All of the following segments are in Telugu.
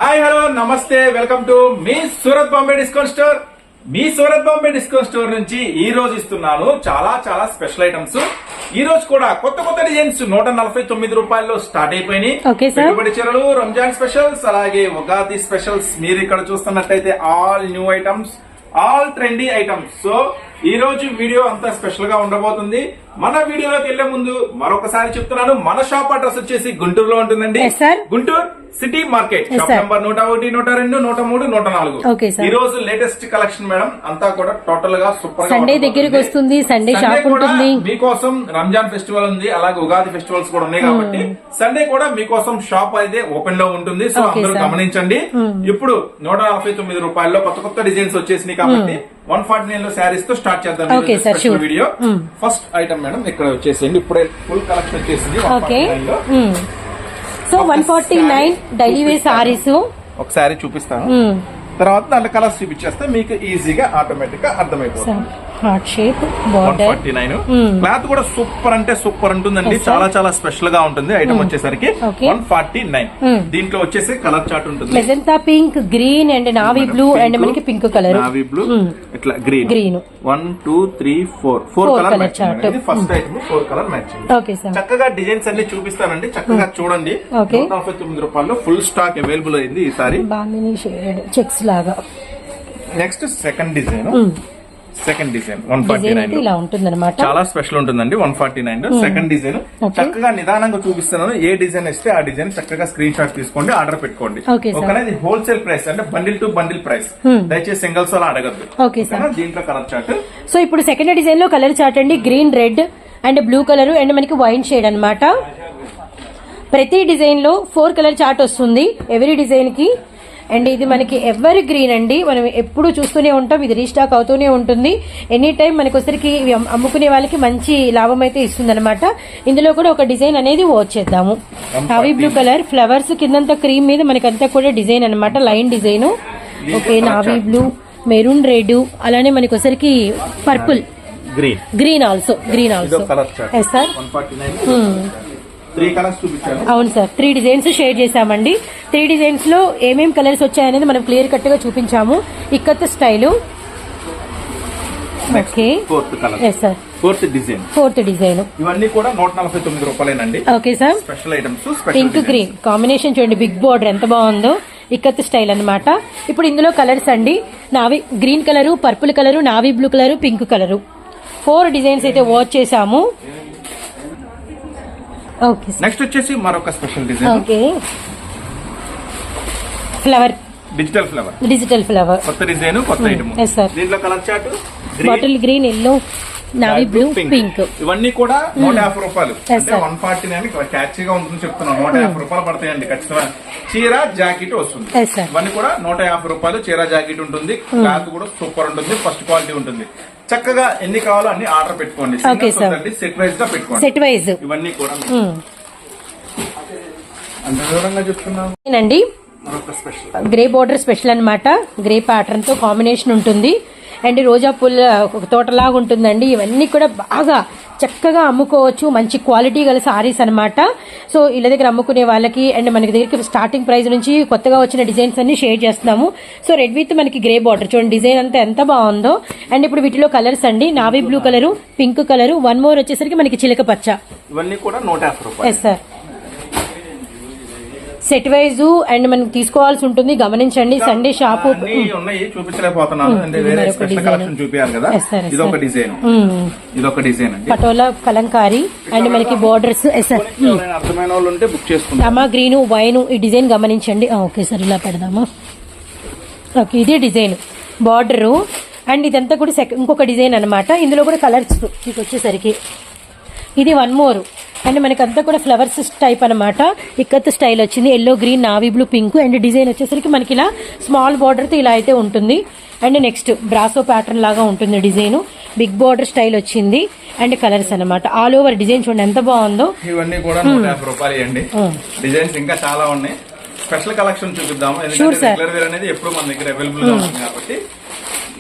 హాయ్ హలో నమస్తే welcome to me Surat Bombay discount store. Me Surat Bombay discount store నుంచి ఈ రోజు ఇస్తున్నాను చాలా స్పెషల్ ఐటమ్స్. ఈ రోజు కూడా కొత్త డిజైన్స్ 149 రూపాయల్లో స్టార్ట్ అయిపోయినాయి. పెట్టుబడి చీరలు, రంజాన్ స్పెషల్స్, అలాగే ఉగాది స్పెషల్స్. మీరు ఇక్కడ చూస్తున్నట్టయితే all new items, all trendy items. So ఈ రోజు వీడియో అంతా స్పెషల్ గా ఉండబోతుంది. మన వీడియోలోకి వెళ్లే ముందు మరొకసారి చెప్తున్నాను, మన షాప్ అడ్రస్ వచ్చేసి గుంటూరులో ఉంటుందండి. Guntur city market, shop number 101, 102, 103, 104. ఈ రోజు లేటెస్ట్ కలెక్షన్ మేడం అంతా కూడా టోటల్ గా సూపర్. సండే దగ్గరికి వస్తుంది, సండే షాప్ ఉంటుంది మీకోసం. రంజాన్ ఫెస్టివల్ ఉంది, అలాగే ఉగాది ఫెస్టివల్స్ కూడా ఉన్నాయి కాబట్టి సండే కూడా మీకోసం షాప్ అయితే ఓపెన్ లో ఉంటుంది. సో అందరూ గమనించండి. ఇప్పుడు 149 రూపాయల్లో కొత్త డిజైన్స్ వచ్చేసినాయి కాబట్టి 149 లో శారీస్ తో స్టార్ట్ చేద్దాం వీడియో. ఫస్ట్ ఐటమ్ మేడం ఇక్కడ వచ్చేసింది, ఇప్పుడే ఫుల్ కలెక్షన్ వచ్చేసింది. So 149 daily wear saris. ఒక శారీ చూపిస్తాను, తర్వాత దాంట్లో కలర్స్ చూపించేస్తే మీకు ఈజీగా ఆటోమేటిక్ గా అర్థమైపోతుంది. Heart shape border. 149. క్లాత్ కూడా సూపర్ అంటే సూపర్ ఉంటుందండి. చాలా స్పెషల్ గా ఉంటుంది. ఐటమ్ వచ్చేసరికి 149. దీంట్లో వచ్చేసి కలర్ చార్ట్ ఉంటుంది. Magenta pink, green and navy blue and మనకి పింక్ కలర్, నావీ బ్లూ, ఇట్లా green 1 2 3 4 colour chart. First item 4 colour matching. చక్కగా డిజైన్స్ అన్ని చూపిస్తానండి, చక్కగా చూడండి. 149 రూపాయల్లో ఫుల్ స్టాక్ అవైలబుల్ అయింది ఈసారి. చెక్స్ లాగా. నెక్స్ట్ సెకండ్ డిజైన్ 149 ఇలా ఉంటుందన్నమాట. చాలా స్పెషల్ ఉంటుందండి. 149 సెకండ్ డిజైన్. చక్కగా నిదానంగా చూపిస్తున్నాను. ఏ డిజైన్ ఇస్తే ఆ డిజైన్ చక్కగా స్క్రీన్ షాట్ తీసుకోండి, ఆర్డర్ పెట్టుకోండి. ఓకేనా? హోల్సేల్ ప్రైస్ అంటే బండిల్ టు బండిల్ ప్రైస్. దయచేసి సింగిల్స్ అలా అడగద్దు. దీంట్లో కలర్ చార్ట్. సో ఇప్పుడు సెకండ్ డిజైన్ లో కలర్ చార్ట్ అండి. Green, red and blue colour and మనకి వైన్ షేడ్ అన్నమాట. ప్రతి డిజైన్ లో 4 కలర్ చార్ట్ వస్తుంది ఎవరీ డిజైన్ కి. అండ్ ఇది మనకి ఎవర్ గ్రీన్ అండి, మనం ఎప్పుడు చూస్తూనే ఉంటాం. ఇది రీస్టాక్ అవుతూనే ఉంటుంది. ఎనీ టైం మనకి వచ్చరికి అమ్ముకునే వాళ్ళకి మంచి లాభం అయితే ఇస్తుంది అనమాట. ఇందులో కూడా ఒక డిజైన్ అనేది వచ్చేద్దాము. నావీ బ్లూ కలర్, ఫ్లవర్స్ కిందంతా క్రీమ్ మీద మనకంతా కూడా డిజైన్ అనమాట, line design. Okay, navy blue, maroon red, అలానే మనకి వచ్చరికి purple, green also. Yes sir. 3 colours చూపించాను. అవును సార్, 3 డిజైన్స్ షేర్ చేశామండి. 3 డిజైన్స్ లో ఏమేం కలర్స్ వచ్చాయనేది మనం క్లియర్ కట్ గా చూపించాము. Ikkat style. Okay, fourth design. ఇవన్నీ కూడా 149 రూపాయలేనండి. Okay sir. Special items. Pink green combination చూడండి, బిగ్ బోర్డర్ ఎంత బాగుందో. ఇక్కత్ స్టైల్ అన్నమాట. ఇప్పుడు ఇందులో కలర్స్ అండి, navy green colour, purple colour, navy blue colour, pink colour. 4 designs అయితే వాచ్ చేసాము. నెక్స్ట్ వచ్చేసి మరొక special design. Okay, flower, digital flower. కొత్త డిజైన్, కొత్త ఐటమ్. దీంట్లో colour chart bottle green, yellow, navy blue, pink. ఇవన్నీ కూడా 150 రూపాయలు. అంటే 149 క్యాచీగా ఉంటుంది చెప్తున్నాను. 150 రూపాయలు పడతాయండి ఖచ్చితంగా. చీర జాకెట్ వస్తుంది. ఇవన్నీ కూడా 150 రూపాయలు. చీర జాకెట్ ఉంటుంది. క్లాత్ కూడా సూపర్ ఉంటుంది, ఫస్ట్ క్వాలిటీ ఉంటుంది. చక్కగా ఎన్ని కావాలో అన్ని ఆర్డర్ పెట్టుకోండి. సెట్ వైజ్ గా పెట్టుకోండి. సెట్ వైజ్ ఇవన్నీ కూడా అంత వివరంగా చెప్తున్నాను అండి. గ్రే బోర్డర్ స్పెషల్ అన్నమాట. గ్రే ప్యాటర్న్ తో కాంబినేషన్ ఉంటుంది. అండ్ రోజా పూల ఒక తోటలాగా ఉంటుందండి. ఇవన్నీ కూడా బాగా చక్కగా అమ్ముకోవచ్చు. మంచి క్వాలిటీ గల సారీస్ అనమాట. సో ఇళ్ళ దగ్గర అమ్ముకునే వాళ్ళకి అండ్ మనకి దగ్గరికి స్టార్టింగ్ ప్రైస్ నుంచి కొత్తగా వచ్చిన డిజైన్స్ అన్ని షేర్ చేస్తున్నాము. సో రెడ్ విత్ మనకి గ్రే బార్డర్ చూడండి, డిజైన్ అంతా ఎంత బాగుందో. అండ్ ఇప్పుడు వీటిలో కలర్స్ అండి, navy blue colour, pink colour, 1 more వచ్చేసరికి మనకి చిలక పచ్చ. ఇవన్నీ కూడా 150 రూపాయలు. Yes sir. Set wise and మనకి తీసుకోవాల్సి ఉంటుంది, గమనించండి. సండే షాప్ చూపించలేకపోతున్నాను, పటోలా కలంకారీ అండ్ మనకి బోర్డర్స్. అర్థమైన వాళ్ళు ఉంటే బుక్ చేసుకుంటాం. టమా గ్రీన్, వైన్, ఈ డిజైన్ గమనించండి. ఓకే సార్, ఇలా పెడదామా. ఓకే, ఇదే డిజైన్ బార్డర్. అండ్ ఇదంతా కూడా ఇంకొక డిజైన్ అనమాట. ఇందులో కూడా కలర్స్ మీకు వచ్చేసరికి ఇది 1 మోర్ అండ్ మనకంతా కూడా ఫ్లవర్స్ టైప్ అనమాట. ఇక్కత్ స్టైల్ వచ్చింది. Yellow, green, navy blue, pink. And design వచ్చేసరికి మనకి ఇలా స్మాల్ బార్డర్ తో ఇలా అయితే ఉంటుంది. అండ్ నెక్స్ట్ బ్రాసో ప్యాటర్న్ లాగా ఉంటుంది డిజైన్. బిగ్ బార్డర్ స్టైల్ వచ్చింది అండ్ కలర్స్ అనమాట. ఆల్ ఓవర్ డిజైన్ చూడండి ఎంత బాగుందో. ఇవన్నీ కూడా 150 రూపాయలు అండి. డిజైన్స్ ఇంకా చాలా ఉన్నాయి. స్పెషల్ కలెక్షన్ చూపిద్దాము, అనేది ఎప్పుడు మన దగ్గర అవైలబుల్ గా ఉంది కాబట్టి.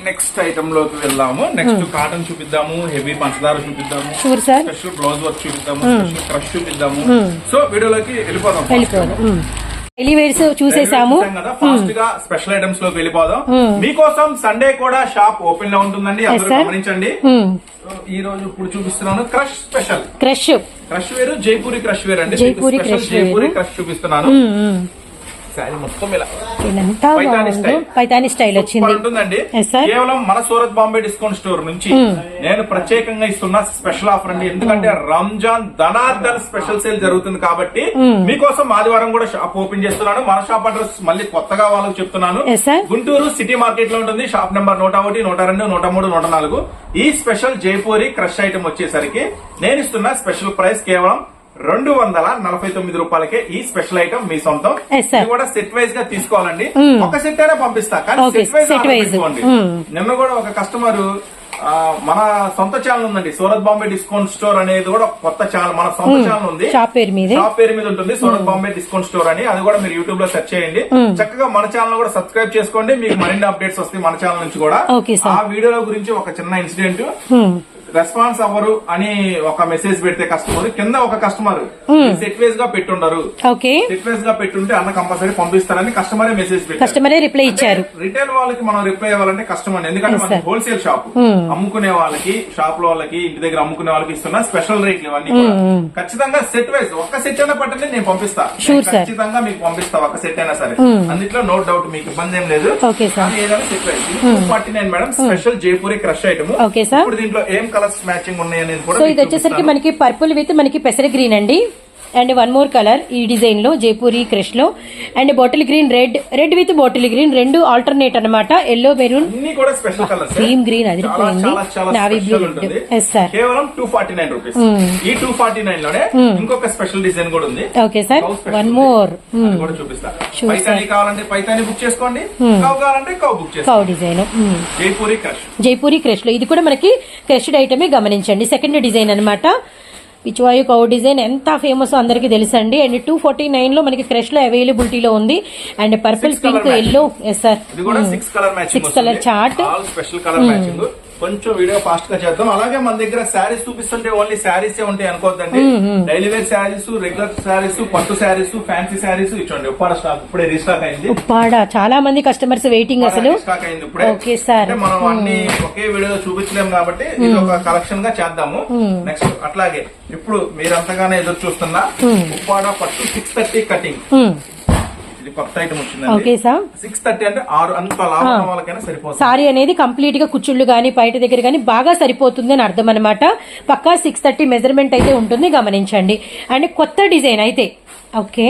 నెక్స్ట్ ఐటమ్ లోకి వెళ్దాము. నెక్స్ట్ కాటన్ చూపిద్దాము, హెవీ పంచదార చూపిద్దాము, స్పెషల్ బ్లౌజ్ వర్క్ చూపిద్దాము, స్పెషల్ క్రష్ చూపిద్దాము. సో వీడియోలోకి వెళ్ళిపోదాం. డైలీ వేర్స్ చూసేసాము. ఫాస్ట్ గా స్పెషల్ ఐటమ్స్ లోకి వెళ్ళిపోదాం. మీకోసం సండే కూడా షాప్ ఓపెన్ లో ఉంటుందండి, అందరూ గమనించండి. ఈ రోజు ఇప్పుడు చూపిస్తున్నాను క్రష్ స్పెషల్. క్రష్ వేరు జైపూరి క్రష్ వేర్ అండి. జైపూరి క్రష్ చూపిస్తున్నాను. శారీ మొత్తం ఇలా పైతాని స్టైల్ వచ్చింది ఉంటుందండి. కేవలం మన సూరత్ బాంబే డిస్కౌంట్ స్టోర్ నుంచి నేను ప్రత్యేకంగా ఇస్తున్న స్పెషల్ ఆఫర్ అండి. ఎందుకంటే రంజాన్ ధనార్దన్ స్పెషల్ సేల్ జరుగుతుంది కాబట్టి మీకోసం ఆదివారం కూడా షాప్ ఓపెన్ చేస్తున్నాను. మన షాప్ అడ్రస్ మళ్ళీ కొత్తగా వాళ్ళకి చెప్తున్నాను. గుంటూరు సిటీ మార్కెట్ లో ఉంటుంది. Shop number 101, 102, 103, 104. ఈ స్పెషల్ జైపూరి క్రష్ ఐటమ్ వచ్చేసరికి నేను ఇస్తున్న స్పెషల్ ప్రైస్ కేవలం 249 రూపాయలకే ఈ స్పెషల్ ఐటమ్ మీ సొంతం. ఇది కూడా సెట్ వైజ్ గా తీసుకోవాలండి. ఒక సెట్ అయినా పంపిస్తా, కానీ సెట్ వైజ్ తీసుకోండి. నిన్న కూడా ఒక కస్టమర్ మన సొంత ఛానల్ ఉందండి, సూరత్ బాంబే డిస్కౌంట్ స్టోర్ అనేది కూడా కొత్త ఛానల్, మన సొంత ఛానల్ ఉంది. షాప్ పేరు మీద ఉంటుంది సూరత్ బాంబే డిస్కౌంట్ స్టోర్ అని. అది కూడా మీరు యూట్యూబ్ లో సెర్చ్ చేయండి. చక్కగా మన ఛానల్ కూడా సబ్స్క్రైబ్ చేసుకోండి, మీకు మరిన్ని అప్డేట్స్ వస్తాయి మన ఛానల్ నుంచి కూడా. ఆ వీడియోల గురించి ఒక చిన్న ఇన్సిడెంట్, రెస్పాన్స్ అవ్వరు అని ఒక మెసేజ్ పెడితే కస్టమర్ కింద ఒక కస్టమర్ సెట్ వైజ్ గా పెట్టుండరు, సెట్ వైజ్ గా పెట్టుంటే అన్న కంపల్సరీ పంపిస్తారని కస్టమరే మెసేజ్ కస్టమరే రిప్లై ఇచ్చారు. రిటైల్ వాళ్ళకి మనం రిప్లై ఇవ్వాలంటే కస్టమర్, ఎందుకంటే మన హోల్సేల్ షాప్ అమ్ముకునే వాళ్ళకి, షాప్ లో వాళ్ళకి, ఇంటి దగ్గర అమ్ముకునే వాళ్ళకి ఇస్తున్న స్పెషల్ రేట్లు ఇవన్నీ కూడా. ఖచ్చితంగా సెట్ వైజ్ ఒక్క సెట్ అయినా పట్టండి, నేను పంపిస్తా, ఖచ్చితంగా మీకు పంపిస్తా ఒక సెట్ అయినా సరే. అందులో నో డౌట్, మీకు ఇబ్బంది ఏం లేదు. ఏదైనా set wise 249 madam, special Jaipuri crush item. ఇప్పుడు దీంట్లో ఏం కలర్స్ మ్యాచింగ్ ఉన్నాయి అనేది కూడా. సో ఇది వచ్చేసరికి మనకి పర్పుల్ విత్ మనకి పెసర గ్రీన్ అండి, అండ్ వన్ మోర్ కలర్ ఈ డిజైన్ లో జైపూరి క్రష్ లో, and bottle green, red with bottle green, రెండు ఆల్టర్నేట్ అన్నమాట. ఎల్లో మెరూన్, క్రీమ్ గ్రీన్, అది నావీ బ్లూ. కేవలం 249 రూపీస్. ఈ 249 లోనే ఇంకొక స్పెషల్ డిజైన్ కూడా ఉంది. ఓకే సార్, వన్ మోర్ కూడా చూపిస్తా. పైతాని కావాలంటే పైతాని బుక్ చేసుకోండి, కౌ కావాలంటే కౌ బుక్ చేసుకోండి. కౌ డిజైన్ జైపూరి క్రష్ లో ఇది కూడా మనకి క్రష్డ్ ఐటమే, గమనించండి. సెకండ్ డిజైన్ అన్నమాట. పిచ్వాయు కౌ డిజైన్ ఎంత ఫేమస్ అందరికి తెలుసండి. అండ్ 249 లో మనకి క్రష్ లో అవైలబిలిటీలో ఉంది. And purple, pink, yellow. Yes sir, 6 colour chart. Special colour matching. కొంచెం వీడియో ఫాస్ట్ గా చేద్దాం. అలాగే మన దగ్గర శారీస్ చూపిస్తుంటే ఓన్లీ శారీస్ ఉంటాయి అనుకోవద్దండి. Daily wear saris, regular saris, పట్టు శారీస్, ఫ్యాన్సీ శారీస్ ఇచ్చండి. ఉప్పాడ స్టాక్ ఇప్పుడే రీస్టాక్ అయింది. ఉప్పాడ చాలా మంది కస్టమర్స్ వెయిటింగ్ అసలు. స్టాక్ అయింది ఇప్పుడే. ఓకే సార్, మనం అన్ని ఒకే వీడియోలో చూపించలేము కాబట్టి ఇది ఒక కలెక్షన్ గా చేద్దాము. నెక్స్ట్ అట్లాగే ఇప్పుడు మీరంతగానే ఎదురు చూస్తున్నా ఉప్పాడ పట్టు 630 కటింగ్. కొత్త ఐటమ్ వచ్చింది. 630 అంటే 6 అంత లాభం వాళ్ళకైనా సరిపోతుంది. సారీ అనేది కంప్లీట్ గా కుచ్చుళ్ళు గానీ బయట దగ్గర గానీ బాగా సరిపోతుంది అని అర్థం అనమాట. పక్కా 630 మెజర్మెంట్ అయితే ఉంటుంది, గమనించండి. అండ్ కొత్త డిజైన్ అయితే ఓకే,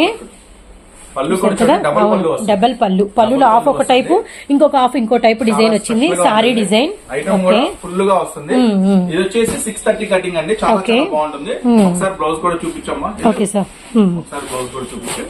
డబల్ పళ్ళులో హాఫ్ ఒక టైపు, ఇంకొక హాఫ్ ఇంకో టైపు డిజైన్ వచ్చింది. సారీ డిజైన్ ఫుల్ గా వస్తుంది. ఇది వచ్చేసి 630 కటింగ్ అండి, చాలా బాగుంటుంది. ఒకసారి బ్లౌజ్ కూడా చూపించమ్మా. ఓకే సార్, ఒకసారి బ్లౌజ్ కూడా చూపించు.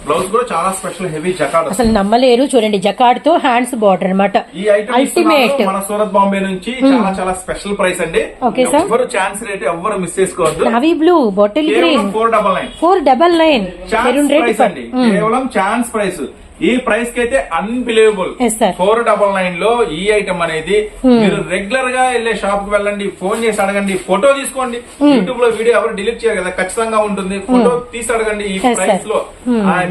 బ్లౌజ్ కూడా చాలా స్పెషల్ హెవీ జకార్డ్, అసలు నమ్మలేరు. చూడండి, జకార్డ్ తో హ్యాండ్స్ బార్డర్ అన్నమాట. ఈ ఐటమ్ అల్టిమేట్ మన సూరత్ బాంబే నుంచి చాలా చాలా స్పెషల్ ప్రైస్ అండి. ఓకే సార్, ఎవరు ఛాన్స్ రేట్ ఎవరు మిస్ చేసుకోవద్దు. Navy blue, bottle green, 499 maroon red అండి. కేవలం ఛాన్స్ ప్రైస్. ఈ ప్రైస్ కి అయితే అన్బిలీవబుల్. 499 లో ఈ ఐటమ్ అనేది మీరు రెగ్యులర్ గా వెళ్లే షాప్ కి వెళ్ళండి, ఫోన్ చేసి అడగండి, ఫోటో తీసుకోండి. యూట్యూబ్ లో వీడియో ఎవరు డిలీట్ చేయరు కదా, ఖచ్చితంగా ఉంటుంది. ఫోటో తీసి అడగండి. ఈ ప్రైస్ లో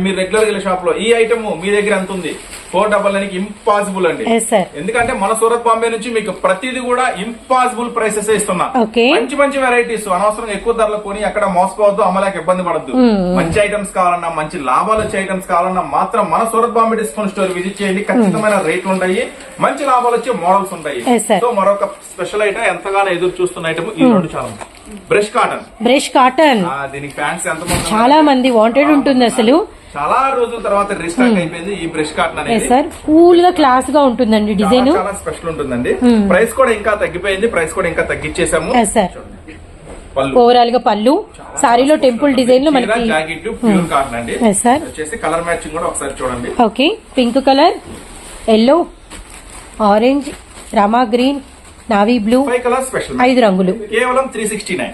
మీరు రెగ్యులర్ వెళ్ళే షాప్ లో ఈ ఐటమ్ మీ దగ్గర ఎంత ఉంది? 499 ఇంపాసిబుల్ అండి. ఎందుకంటే మన సూరత్ బాంబే నుంచి మీకు ప్రతిదీ కూడా ఇంపాసిబుల్ ప్రైసెస్ ఇస్తున్నా. మంచి మంచి వెరైటీస్, అనవసరం ఎక్కువ ధరలు కొని అక్కడ మోసపోవద్దు, అమ్మలేక ఇబ్బంది పడద్దు. మంచి ఐటమ్స్ కావాలన్నా, మంచి లాభాలు వచ్చే ఐటమ్స్ కావాలన్నా మాత్రం మన Surat Bombay discount store visit చేయండి. ఖచ్చితమైన రేట్లు ఉంటాయి, మంచి లాభాలు వచ్చే మోడల్స్ ఉంటాయి. సో మరొక స్పెషల్ ఐటమ్, ఎంతగానో ఎదురు చూస్తున్న ఐటమ్ ఈ రెండు చాలా బ్రష్ కాటన్. దీనికి ఫ్యాన్స్ ఎంత చాలా మంది వాంటెడ్ ఉంటుంది. అసలు చాలా రోజుల తర్వాత రీస్టాక్ అయిపోయింది ఈ బ్రష్ కాటన్ అనేది. సార్ కూల్ గా క్లాస్ గా ఉంటుందండి, డిజైన్ చాలా స్పెషల్ ఉంటుందండి. ప్రైస్ కూడా ఇంకా తగ్గిపోయింది, ప్రైస్ కూడా ఇంకా తగ్గించేసాము. ఓవరాల్ గా పళ్ళు, సారీలో టెంపుల్ డిజైన్ లో మనకి జాకెట్ ప్యూర్ కాటన్ అండి. వచ్చేసి కలర్ మ్యాచింగ్ కూడా ఒకసారి చూడండి. Okay, pink colour, yellow, orange, Rama green, navy blue, 5 colour special, 5 రంగులు. కేవలం 369.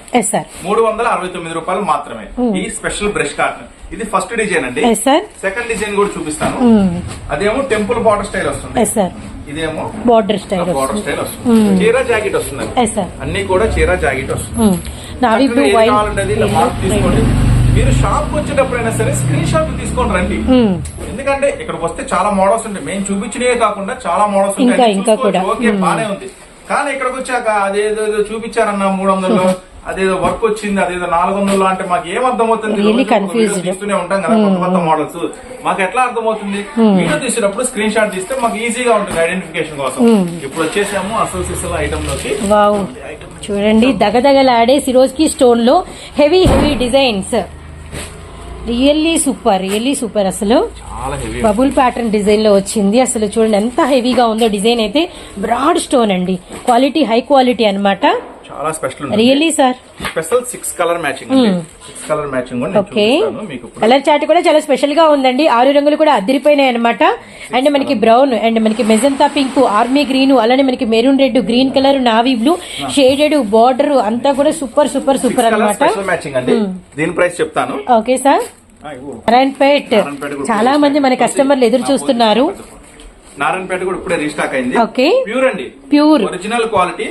369 రూపాయలు మాత్రమే ఈ స్పెషల్ బ్రష్ కాటన్. ఇది ఫస్ట్ డిజైన్ అండి. సెకండ్ డిజైన్ కూడా చూపిస్తాను. అదేమో టెంపుల్ బార్డర్ స్టైల్ వస్తుంది, ఇదేమో బార్డర్ స్టైల్ వస్తుంది. చీర జాకెట్ వస్తుంది, అన్ని కూడా చీర జాకెట్ వస్తుంది. నావీ బ్లూ, వైట్, తీసుకోండి. మీరు షాప్ వచ్చేటప్పుడైనా సరే స్క్రీన్ షాట్ తీసుకొని రండి. ఎందుకంటే ఇక్కడికి వస్తే చాలా మోడల్స్ ఉంటాయి, మేము చూపించినవే కాకుండా చాలా మోడల్స్ ఉంటాయి. ఇంకా కూడా ఓకే బానే ఉంది, కానీ ఇక్కడికి వచ్చాక అదేదో చూపించారన్న 300 అదేదో వర్క్ వచ్చింది, అదేదో 400 అంటే మాకు ఏం అర్థమవుతుంది? తీస్తూనే ఉంటాం కదా కొత్త కొత్త మోడల్స్, మాకు ఎట్లా అర్థమవుతుంది? వీడియో తీసేటప్పుడు స్క్రీన్ షాట్ తీస్తే మాకు ఈజీగా ఉంటుంది ఐడెంటిఫికేషన్ కోసం. ఇప్పుడు వచ్చేసాము అసలు సిసల ఐటమ్ లోకి. వావ్, చూడండి దగదగలాడే సిరోజ్కి స్టోన్ లో heavy heavy designs, really super. అసలు చాలా హెవీ బబుల్ ప్యాటర్న్ డిజైన్ లో వచ్చింది. అసలు చూడండి ఎంత హెవీగా ఉందో డిజైన్ అయితే. బ్రాడ్ స్టోన్ అండి, క్వాలిటీ హై క్వాలిటీ అన్నమాట. చాలా special really sir. Special 6 colour matching, 6 colour matching. Okay, colour chart కూడా చాలా స్పెషల్ గా ఉందండి. 6 రంగులు కూడా అదిరిపోయినాయి అనమాట. అండ్ మనకి బ్రౌన్, అండ్ మనకి మెజంతా పింక్, ఆర్మీ గ్రీన్, అలానే మనకి maroon red, green colour, navy blue, shaded border అంతా కూడా సూపర్ అనమాట. మ్యాచింగ్ అండి. దీని ప్రైస్ చెప్తాను. Okay sir. నారాయణపేట్ చాలా మంది మన కస్టమర్లు ఎదురు చూస్తున్నారు. నారాయణపేట కూడా ఇప్పుడే రీస్టాక్ అయింది. ఓకే, ప్యూర్ అండి, pure original quality,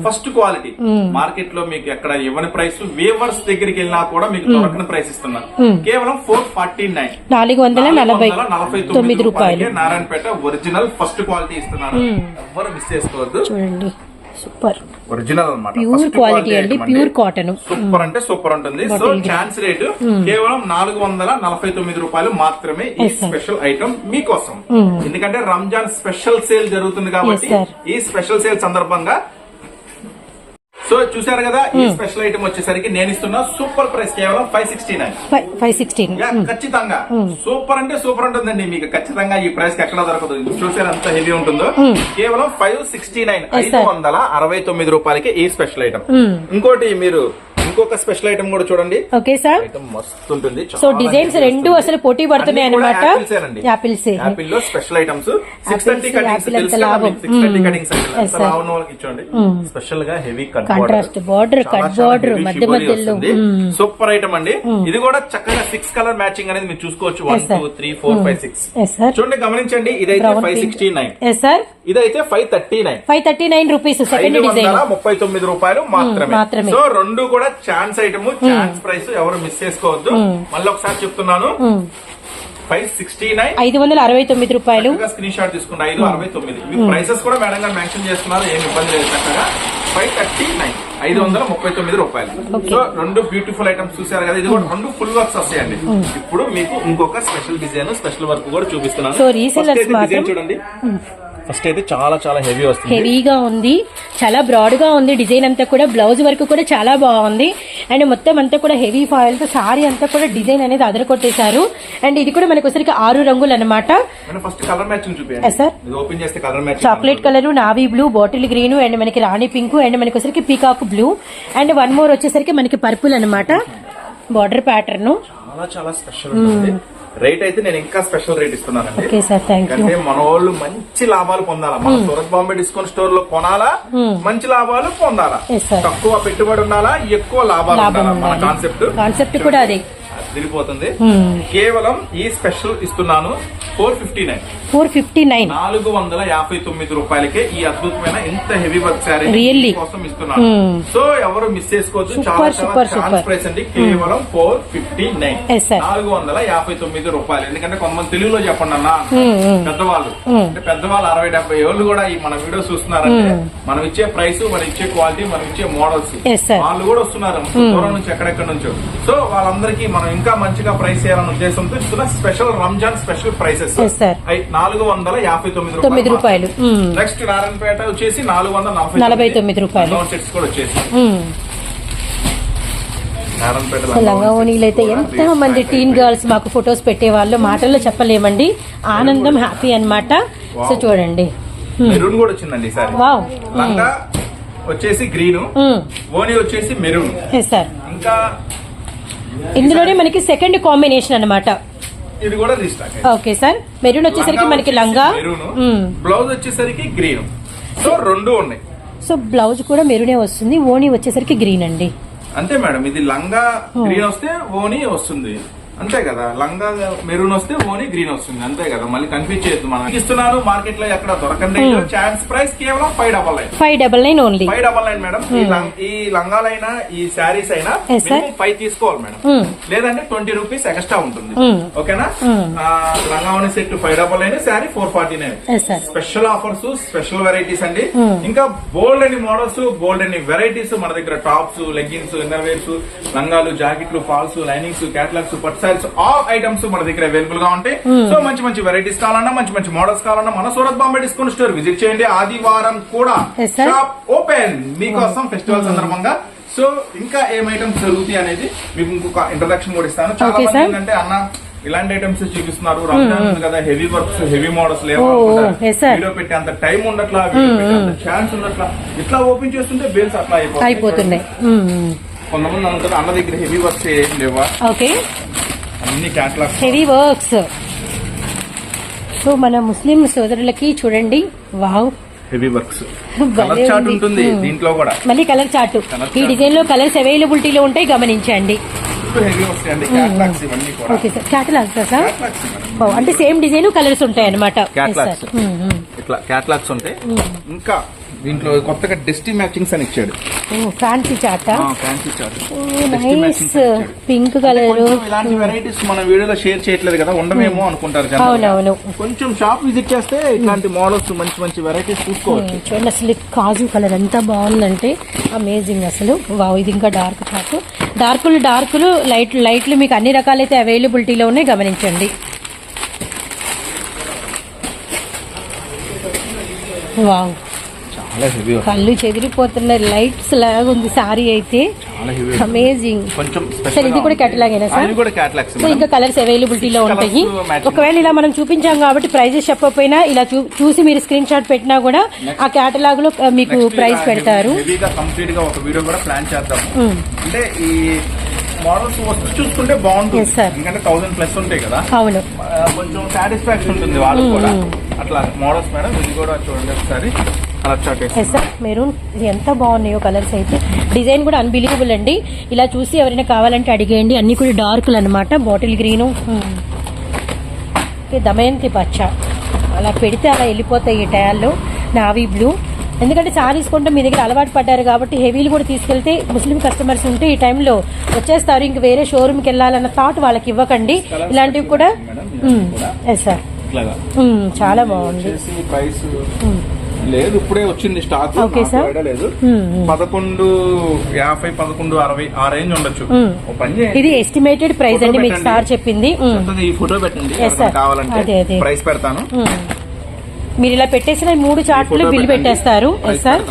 first quality. Market లో మీకు ఎక్కడ ఇవ్వని ప్రైస్, వేవర్స్ దగ్గరికి వెళ్ళినా కూడా మీకు దొరకని ప్రైస్ ఇస్తున్నారు. కేవలం 449 449 రూపాయలు. నారాయణపేట ఒరిజినల్ ఫస్ట్ క్వాలిటీ ఇస్తున్నారు, ఎవరు మిస్ చేసుకోవద్దు. చూడండి సూపర్ ఒరిజినల్ అన్నమాట, ప్యూర్ క్వాలిటీ అండి, ప్యూర్ కాటన్. సూపర్ అంటే సూపర్ ఉంటుంది. సో ఛాన్స్ రేటు కేవలం 449 రూపాయలు మాత్రమే ఈ స్పెషల్ ఐటమ్ మీకోసం. ఎందుకంటే రంజాన్ స్పెషల్ సేల్ జరుగుతుంది కాబట్టి ఈ స్పెషల్ సేల్ సందర్భంగా. సో చూసారు కదా, ఈ స్పెషల్ ఐటమ్ వచ్చేసరికి నేను ఇస్తున్నా సూపర్ ప్రైస్ కేవలం 516. ఖచ్చితంగా సూపర్ అంటే సూపర్ ఉంటుందండి. మీకు ఖచ్చితంగా ఈ ప్రైస్ కి ఎక్కడ దొరకదు. చూసారు ఎంత హెవీ ఉంటుందో. కేవలం 569, 569 రూపాయలకి ఈ స్పెషల్ ఐటమ్. ఇంకోటి మీరు ఇంకొక స్పెషల్ ఐటమ్ కూడా చూడండి. ఓకే సార్, మస్తు ఉంటుంది. సో డిజైన్స్ రెండు అసలు పోటీ పడుతున్నాయి అన్నమాట. యాపిల్స్, యాపిల్ లో స్పెషల్ ఐటమ్స్ 630 కటింగ్స్. 630 కటింగ్స్ ఇచ్చండి. స్పెషల్ గా హెవీ కట్ బార్డర్ మధ్య మధ్యలో సూపర్ ఐటమ్ అండి. ఇది కూడా చక్కగా 6 కలర్ మ్యాచింగ్ అనేది మీరు చూసుకోవచ్చు. 1 2 3 4 5 6 చూడండి, గమనించండి. ఇదైతే 569, ఇదైతే 539 రూపీస్. సెకండ్ డిజైన్ 539 రూపాయలు మాత్రమే. సో రెండు కూడా ఛాన్స్ ఐటమ్, ఛాన్స్ ప్రైస్, ఎవరు మిస్ చేసుకోవద్దు. మళ్ళీ ఒకసారి చెప్తున్నాను, 569 రూపాయలు. స్క్రీన్ షాట్ తీసుకున్న 569. మీ ప్రైసెస్ కూడా మేడం గారు మెన్షన్ చేస్తున్నారు, ఏమి ఇబ్బంది లేదు. చక్కగా 539 రూపాయలు. సో రెండు బ్యూటిఫుల్ ఐటమ్స్ చూసారు కదా. ఇది కూడా రెండు ఫుల్ వర్క్స్ వస్తాయండి. ఇప్పుడు మీకు ఇంకొక స్పెషల్ డిజైన్, స్పెషల్ వర్క్ కూడా చూపిస్తున్నాను. సో రీసెల్లర్స్ డిజైన్ చూడండి. ఫస్ట్ అయితే చాలా హెవీ వస్తుంది, హెవీగా ఉంది, చాలా బ్రాడ్ గా ఉంది డిజైన్ అంతా కూడా. బ్లౌజ్ వర్క్ కూడా చాలా బాగుంది. అండ్ మొత్తం అంతా కూడా హెవీ ఫాయిల్ తో సారీ అంతా కూడా డిజైన్ అనేది అదరకొట్టేశారు. అండ్ ఇది కూడా మనకు వచ్చరికి 6 రంగులు అనమాట. ఫస్ట్ కలర్ మ్యాచింగ్ చూపించండి సార్. ఓపెన్ చేస్తే colour matching chocolate colour, navy blue, bottle green, and మనకి రాణి పింక్, అండ్ మనకి వచ్చరికి పీకాక్ బ్లూ, అండ్ 1 మోర్ వచ్చేసరికి మనకి పర్పుల్ అనమాట. బార్డర్ ప్యాటర్న్ చాలా స్పెషల్ ఉంటుంది. రేట్ అయితే నేను ఇంకా స్పెషల్ రేట్ ఇస్తున్నానండి. అంటే మన వాళ్ళు మంచి లాభాలు పొందాలా, మన సూరత్ బాంబే డిస్కౌంట్ స్టోర్ లో కొనాలా, మంచి లాభాలు పొందాలా, తక్కువ పెట్టుబడి ఉండాలా, ఎక్కువ లాభాలు ఉండాలా. మన కాన్సెప్ట్ కూడా అదే తిరిగిపోతుంది. కేవలం ఈ స్పెషల్ ఇస్తున్నాను 459 459 రూపాయలకే ఈ అద్భుతమైన ఇంత హెవీ వర్క్ శారీ కోసం ఇస్తున్నాను. సో ఎవరు మిస్ చేసుకోవచ్చు. చాలా ఛాన్స్ ప్రైస్ అండి. కేవలం 459 459 రూపాయలు. ఎందుకంటే కొంతమంది తెలుగులో చెప్పండి అన్న, పెద్దవాళ్ళు అంటే పెద్దవాళ్ళు 60-70 ఏళ్ళు కూడా ఈ మన వీడియో చూస్తున్నారంటే మనం ఇచ్చే ప్రైస్, మనం ఇచ్చే క్వాలిటీ, మనం ఇచ్చే మోడల్స్, వాళ్ళు కూడా వస్తున్నారు దూరం నుంచి ఎక్కడెక్కడ నుంచో. సో వాళ్ళందరికీ మనం ఇంకా మంచిగా ప్రైస్ చేయాలన్న ఉద్దేశంతో ఇస్తున్న స్పెషల్ రంజాన్ స్పెషల్ ప్రైసెస్ 459 రూపాయలు. నెక్స్ట్ నారాయణపేట వచ్చేసి 449 రూపాయలు. సెట్స్ కూడా వచ్చేసి లంగా ఓణీలు అయితే ఎంత మంది టీన్ గర్ల్స్ మాకు ఫొటోస్ పెట్టే వాళ్ళు మాటల్లో చెప్పలేమండి. ఆనందం, హ్యాపీ అన్నమాట. సో చూడండి, మెరూన్ కూడా వచ్చిందండి సార్. వావ్, లంగా వచ్చేసి గ్రీన్, ఓణీ వచ్చేసి మెరూన్. ఇంకా ఇందులోనే మనకి సెకండ్ కాంబినేషన్ అన్నమాట. ఇది కూడా రీస్టాక్. ఓకే సార్, మెరూన్ వచ్చేసరికి మనకి లంగా, బ్లౌజ్ వచ్చేసరికి గ్రీన్. సో రెండు ఉన్నాయి. సో బ్లౌజ్ కూడా మెరూనే వస్తుంది, ఓణీ వచ్చేసరికి గ్రీన్ అండి. అంతే మేడం, ఇది లంగా గ్రీన్ వస్తే ఓణీ వస్తుంది. అంతే కదా, లంగా మెరూన్ వస్తే ఓన్లీ గ్రీన్ వస్తుంది, అంతే కదా, మళ్ళీ కన్ఫ్యూజ్ చేయొద్దు. మనం ఇస్తున్నాను మార్కెట్ లో ఎక్కడ దొరకండి. ఛాన్స్ ప్రైస్ కేవలం 599. 599 ఓన్లీ. 599 మేడం. ఈ లంగాలైనా ఈ శారీస్ అయినా 5 తీసుకోవాలి మేడం, లేదంటే 20 రూపీస్ ఎక్స్ట్రా ఉంటుంది. ఓకేనా? లంగావని set 599, sari 449. Special offers, special varieties అండి. ఇంకా బోల్డ్ అని మోడల్స్, బోల్డ్ అని వెరైటీస్ మన దగ్గర. టాప్స్, లెగ్గిన్స్, ఇన్నర్ వేర్స్, లంగాలు, జాకెట్లు, ఫాల్స్, లైనింగ్స్, క్యాటలాగ్స్, పట్టు సారీస్, ఆల్ ఐటమ్స్ మన దగ్గర అవైలబుల్ గా ఉంటాయి. సో మంచి మంచి వెరైటీస్ కావాలన్నా, మంచి మంచి మోడల్స్ కావాలన్నా మన Surat Bombay discount store visit చేయండి. ఆదివారం కూడా షాప్ ఓపెన్ మీకోసం ఫెస్టివల్ సందర్భంగా. సో ఇంకా ఏం ఐటమ్స్ జరుగుతాయి అనేది మీకు ఇంకొక ఇంట్రడక్షన్ కూడా ఇస్తాను. చాలా మంది ఏంటంటే అన్న ఇలాంటి ఐటమ్స్ చూపిస్తున్నారు, రంజాన్ ఉంది కదా, హెవీ వర్క్స్, హెవీ మోడల్స్ లేవు, వీడియో పెట్టి అంత టైం ఉండట్లా, ఛాన్స్ ఉండట్లా, ఇట్లా ఓపెన్ చేస్తుంటే బేల్స్ అట్లా అయిపోతున్నాయి. కొంతమంది అనుకుంటారు అన్న దగ్గర హెవీ వర్క్స్ ఏం లేవా? ఓకే, అన్ని క్యాటలాగ్స్ హెవీ వర్క్స్. సో మన ముస్లిం సోదరులకి చూడండి, wow, heavy works, colour chart ఉంటుంది దీంట్లో కూడా. మళ్ళీ కలర్ చార్ట్, ఈ డిజైన్ లో కలర్స్ అవైలబిలిటీలో ఉంటాయి, గమనించండి. హెవీ వస్తాయి అండి క్యాటలాగ్స్ ఇవన్నీ కూడా. ఓకే సార్, క్యాటలాగ్స్ సార్, అంటే సేమ్ డిజైన్ కలర్స్ ఉంటాయి అన్నమాట. క్యాటలాగ్స్ ఇట్లా క్యాటలాగ్స్ ఉంటాయి. ఇంకా దీంట్లో కొత్తగా డెస్టీ మ్యాచింగ్స్ అని ఇచ్చాడు. Fancy chart, fancy chart, nice pink colour. ఇలాంటి వెరైటీస్ మన వీడియోలో షేర్ చేయట్లేదు కదా, ఉండమేమో అనుకుంటారు. అవునవును, కొంచెం షాప్ విజిట్ చేస్తే ఇట్లాంటి మోడల్స్, మంచి మంచి వెరైటీస్ చూసుకోవచ్చు. చూడండి అసలు కాజు కలర్ ఎంత బాగుందంటే అమేజింగ్ అసలు. వావ్, ఇది ఇంకా డార్క్ చార్ట్, డార్కులు లైట్లు మీకు అన్ని రకాలైతే అవైలబిలిటీలో ఉన్నాయి, గమనించండి. వావ్, కళ్ళు చెదిరిపోతున్నాయి, లైట్స్ లాగా ఉంది సారీ అయితే, అమేజింగ్. సార్ ఇది కూడా కేటలాగేనా సార్? సో ఇంకా కలర్స్ అవైలబిలిటీలో ఉంటాయి. ఒకవేళ ఇలా మనం చూపించాం కాబట్టి ప్రైజెస్ చెప్పకపోయినా ఇలా చూసి మీరు స్క్రీన్ షాట్ పెట్టినా కూడా ఆ కేటలాగ్ లో మీకు ప్రైస్ పెడతారు. కంప్లీట్ గా ఒక వీడియో కూడా ప్లాన్ చేద్దాం. అంటే ఈ మోడల్స్ వస్తూ చూసుకుంటే బాగుంటుంది, ఎందుకంటే 1000+ ఉంటాయి కదా. అవును, కొంచెం సాటిస్ఫాక్షన్ ఉంటుంది వాళ్ళకి కూడా. అట్లా మోడల్స్ మేడం, ఇది కూడా చూడండి ఒకసారి. మెరూన్, ఇది ఎంత బాగున్నాయో కలర్స్ అయితే. డిజైన్ కూడా అన్బిలీవబుల్ అండి. ఇలా చూసి ఎవరైనా కావాలంటే అడిగేయండి. అన్ని కూడా డార్క్లు అనమాట. బాటిల్ గ్రీను, దమయంతి పచ్చ, అలా పెడితే అలా వెళ్ళిపోతాయి ఈ టయాల్లో. నావీ బ్లూ, ఎందుకంటే సారీస్ కొంటే మీ దగ్గర అలవాటు పడ్డారు కాబట్టి హెవీలు కూడా తీసుకెళ్తే ముస్లిం కస్టమర్స్ ఉంటే ఈ టైంలో వచ్చేస్తారు. ఇంక వేరే షోరూమ్కి వెళ్ళాలన్న థాట్ వాళ్ళకి ఇవ్వకండి. ఇలాంటివి కూడా ఎస్ సార్, చాలా బాగుంది. లేదు ఇప్పుడే వచ్చింది స్టాక్, లేదు 1150, 1160 ఆ రేంజ్ ఉండొచ్చు. ఇది ఎస్టిమేటెడ్ ప్రైస్ అండి, మీకు సార్ చెప్పింది. ఈ ఫోటో పెట్టండి కావాలంటే, ప్రైస్ పెడతాను. మీరు ఇలా పెట్టేసిన 3 చార్ట్లు బిల్ పెట్టేస్తారు. ఎస్ సార్,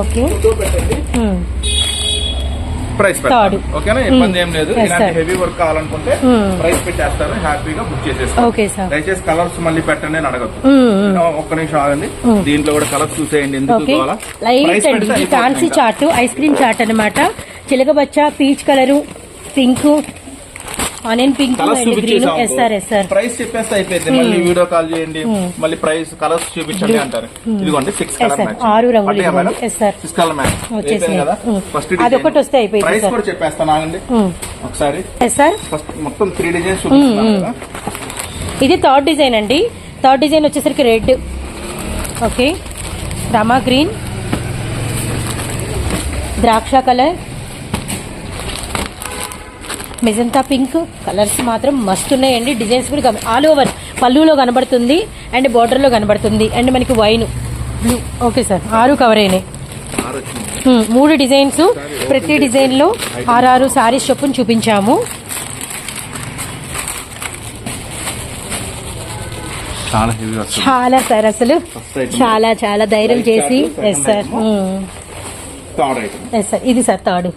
ఓకే, ప్రైస్ పెడతాను. ఓకేనా, ఇబ్బంది ఏం లేదు. ఇలాంటి హెవీ వర్క్ కావాలనుకుంటే ప్రైస్ పెట్టేస్తారు, హ్యాపీగా బుక్ చేసేస్తారు. దయచేసి కలర్స్ మళ్ళీ పెట్టండి అని అడగద్దు. ఒక్క నిమిషం ఆగండి, దీంట్లో కూడా కలర్స్ చూసేయండి. ఎందుకు లైట్ అండి, fancy chart, ice cream chart అనమాట. చిలకబచ్చ, peach colour, pink, onion pink, green. Yes sir, yes sir. Price చెప్పేస్తే అయిపోయింది. మళ్ళీ వీడియో కాల్ చేయండి, మళ్ళీ ప్రైస్ కలర్స్ చూపించండి అంటారు. ఇదిగోండి 6 కలర్ మ్యాచ్, 6 రంగులు. ఎస్ సార్, 6 కలర్ మ్యాచ్ వచ్చేసింది కదా. ఫస్ట్ అది ఒకటి వస్తే అయిపోయింది. ప్రైస్ కూడా చెప్పేస్తాను ఆగండి ఒకసారి. ఎస్ సార్, ఫస్ట్ మొత్తం 3 డిజైన్స్ చూపిస్తున్నాను కదా. ఇది థర్డ్ డిజైన్ అండి. థర్డ్ డిజైన్ వచ్చేసరికి రెడ్, ఓకే, రామా గ్రీన్, ద్రాక్ష కలర్, మెజంతా పింక్. కలర్స్ మాత్రం మస్తు ఉన్నాయండి. డిజైన్స్ కూడా ఆల్ ఓవర్ పళ్ళులో కనబడుతుంది అండ్ బార్డర్ లో కనబడుతుంది. అండ్ మనకి wine blue. Okay sir, 6 cover అయినాయి. 3 డిజైన్స్, ప్రతి డిజైన్ లో 6 సారీస్ చొప్పున చూపించాము. చాలా సార్, అసలు చాలా ధైర్యం చేసి. ఎస్ సార్, ఎస్ సార్, ఇది సార్ థర్డ్,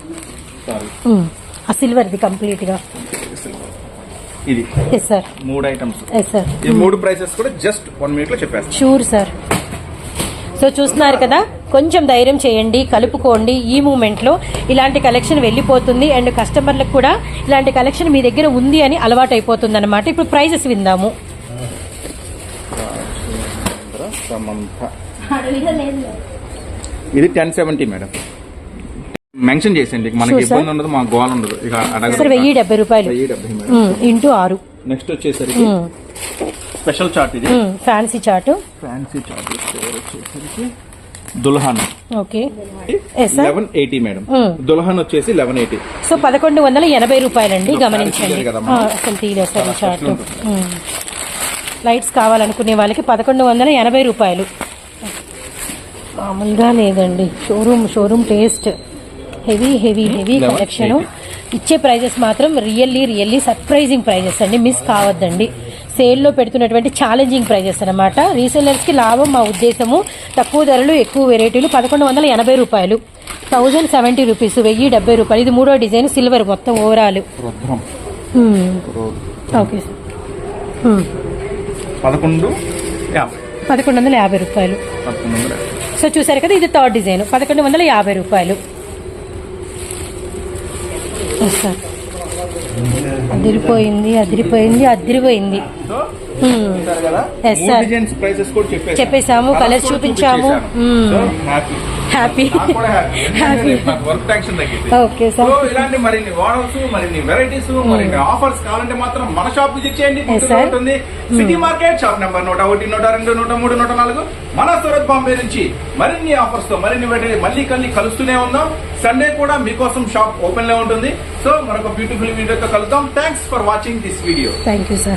ఆ సిల్వర్ది కంప్లీట్ గా. ఇది yes sir, 3 items. Yes sir, ఈ 3 ప్రైసెస్ కూడా జస్ట్ 1 మినిట్ లో చెప్పేస్తాను. Sure sir. సో చూస్తున్నారు కదా, కొంచెం ధైర్యం చేయండి, కలుపుకోండి. ఈ మూమెంట్ లో ఇలాంటి కలెక్షన్ వెళ్ళిపోతుంది అండ్ కస్టమర్లకు కూడా ఇలాంటి కలెక్షన్ మీ దగ్గర ఉంది అని అలవాటు అయిపోతుంది అనమాట. ఇప్పుడు ప్రైజెస్ విందాము. ఇది 1070 మేడం. మెన్షన్ చేసేయండి, మనకి Sure, sir. ఇబ్బంది ఉండదు, మాకు గోల్ ఉండదు. ఇక సార్ 1070 రూపాయలు 1070 మేడం. ఇంటూ 6. నెక్స్ట్ వచ్చేసరికి స్పెషల్ చార్ట్ ఇది, ఫ్యాన్సీ చార్ట్. ఫ్యాన్సీ చార్ట్ వచ్చేసరికి Dulhan okay yes sir 1180 madam. Dulhan వచ్చేసి 1180. సో 1180 రూపాయలండి, గమనించండి. తీయరు కదా మనం. అసలు తీయలేదు సార్ ఈ చార్ట్. ఉంటుంది. లైట్స్ కావాలనుకునే వాళ్ళకి 1180 రూపాయలు. మామూలుగా లేదండి, షోరూమ్ టేస్ట్. హెవీ 1180. కలెక్షన్. ఇచ్చే ప్రైజెస్ మాత్రం రియల్లీ సర్ప్రైజింగ్ ప్రైజెస్ అండి, మిస్ కావద్దండి. సేల్లో పెడుతున్నటువంటి ఛాలెంజింగ్ ప్రైజెస్ అనమాట. రీసెల్లర్స్ కి లాభం మా ఉద్దేశము. తక్కువ ధరలు, ఎక్కువ వెరైటీలు. 1180 రూపాయలు, 1070 రూపీస్, 1070 రూపాయలు. ఇది 3వ డిజైన్, సిల్వర్ మొత్తం ఓవరాల్. రుద్రం ఓకే సార్ 1150 రూపాయలు. 1150. సో చూసారు కదా, ఇది 3rd డిజైన్ 1150 రూపాయలు. ఎస్ సార్ అదిరిపోయింది. సో చూసారు కదా, Yes, sir. డిజైన్స్ ప్రైసెస్ కూడా చెప్పేసాము, కలర్స్ చూపించాము. హ్యాపీ వర్క్ టెన్షన్ తగ్గింది. Okay so sir. ఇలాంటి మరిన్ని మోడల్స్, మరిన్ని వెరైటీస్, మరిన్ని ఆఫర్స్ కావాలంటే మాత్రం మన షాప్ విజిట్ చేయండి. sir. ఉంటుంది సిటీ మార్కెట్, షాప్ నెంబర్ 101, 102, 103, 104. మన సూరత్ బాంబే నుంచి మరిన్ని ఆఫర్స్ తో మరిన్ని వెరైటీ మళ్ళీ కలుస్తూనే ఉందాం. సండే కూడా మీకోసం షాప్ ఓపెన్ లో ఉంటుంది. సో మరొక బ్యూటిఫుల్ వీడియోతో కలుద్దాం. Thanks for watching this video. Thank you sir.